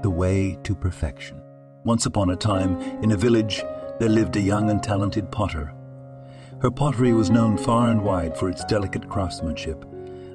The way to perfection. Once upon a time, in a village, there lived a young and talented potter. Her pottery was known far and wide for its delicate craftsmanship,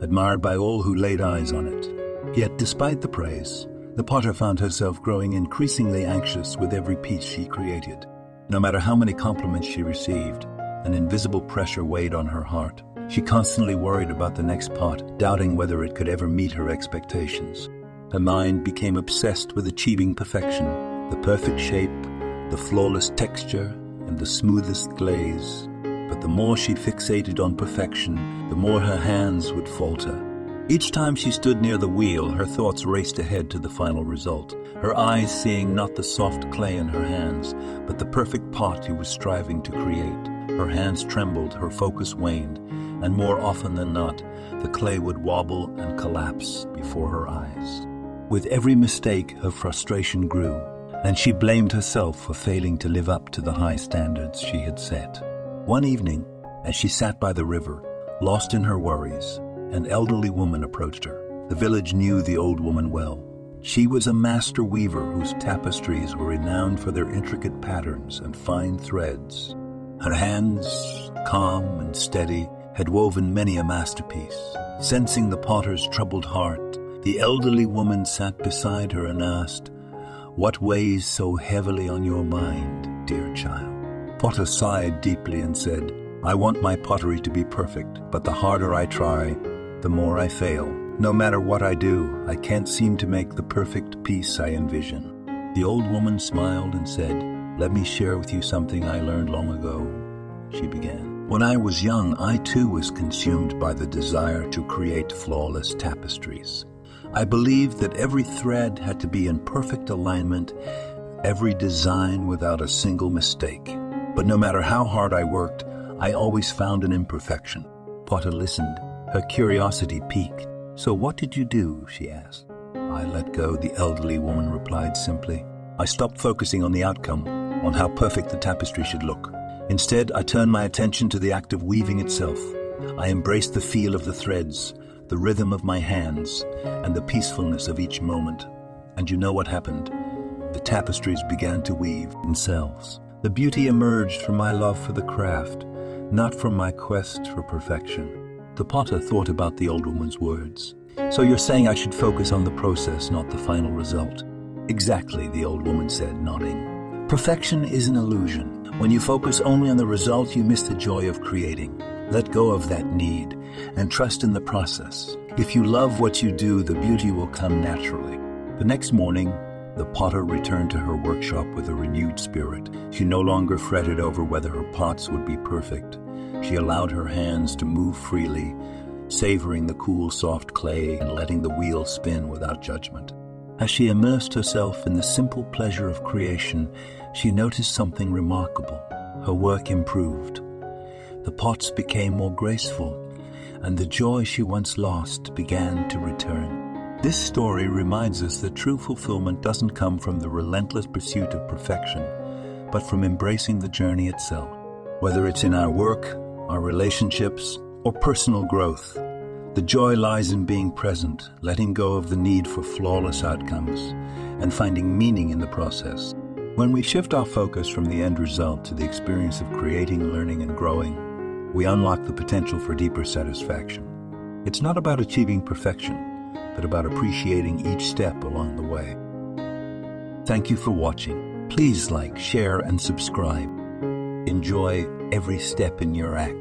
admired by all who laid eyes on it. Yet, despite the praise, the potter found herself growing increasingly anxious with every piece she created. No matter how many compliments she received, an invisible pressure weighed on her heart. She constantly worried about the next pot, doubting whether it could ever meet her expectations. Her mind became obsessed with achieving perfection, the perfect shape, the flawless texture, and the smoothest glaze. But the more she fixated on perfection, the more her hands would falter. Each time she stood near the wheel, her thoughts raced ahead to the final result, her eyes seeing not the soft clay in her hands, but the perfect pot she was striving to create. Her hands trembled, her focus waned, and more often than not, the clay would wobble and collapse before her eyes. With every mistake, her frustration grew, and she blamed herself for failing to live up to the high standards she had set. One evening, as she sat by the river, lost in her worries, an elderly woman approached her. The village knew the old woman well. She was a master weaver whose tapestries were renowned for their intricate patterns and fine threads. Her hands, calm and steady, had woven many a masterpiece. Sensing the potter's troubled heart, the elderly woman sat beside her and asked, "What weighs so heavily on your mind, dear child?" Potter sighed deeply and said, "I want my pottery to be perfect, but the harder I try, the more I fail. No matter what I do, I can't seem to make the perfect piece I envision." The old woman smiled and said, "Let me share with you something I learned long ago," she began. "When I was young, I too was consumed by the desire to create flawless tapestries. I believed that every thread had to be in perfect alignment, every design without a single mistake. But no matter how hard I worked, I always found an imperfection." Potter listened, her curiosity piqued. "So what did you do?" she asked. "I let go," the elderly woman replied simply. "I stopped focusing on the outcome, on how perfect the tapestry should look. Instead, I turned my attention to the act of weaving itself. I embraced the feel of the threads, the rhythm of my hands, and the peacefulness of each moment. And you know what happened? The tapestries began to weave themselves. The beauty emerged from my love for the craft, not from my quest for perfection." The potter thought about the old woman's words. "So you're saying I should focus on the process, not the final result?" "Exactly," the old woman said, nodding. "Perfection is an illusion. When you focus only on the result, you miss the joy of creating. Let go of that need and trust in the process. If you love what you do, the beauty will come naturally." The next morning, the potter returned to her workshop with a renewed spirit. She no longer fretted over whether her pots would be perfect. She allowed her hands to move freely, savoring the cool, soft clay and letting the wheel spin without judgment. As she immersed herself in the simple pleasure of creation, she noticed something remarkable. Her work improved. The pots became more graceful, and the joy she once lost began to return. This story reminds us that true fulfillment doesn't come from the relentless pursuit of perfection, but from embracing the journey itself. Whether it's in our work, our relationships, or personal growth, the joy lies in being present, letting go of the need for flawless outcomes, and finding meaning in the process. When we shift our focus from the end result to the experience of creating, learning, and growing, we unlock the potential for deeper satisfaction. It's not about achieving perfection, but about appreciating each step along the way. Thank you for watching. Please like, share, and subscribe. Enjoy every step in your act.